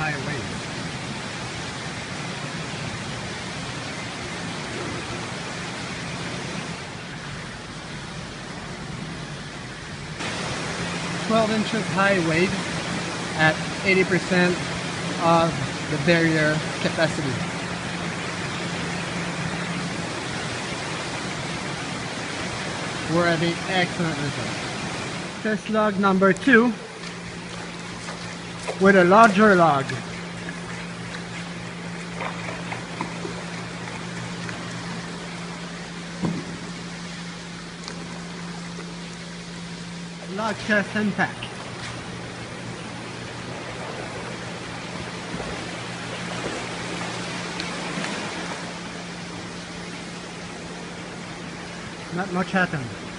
high weight. "12" high weight at 80% of the barrier capacity. We're having excellent results. Test log number 2 with a larger log. Log test and pack. Not much happened.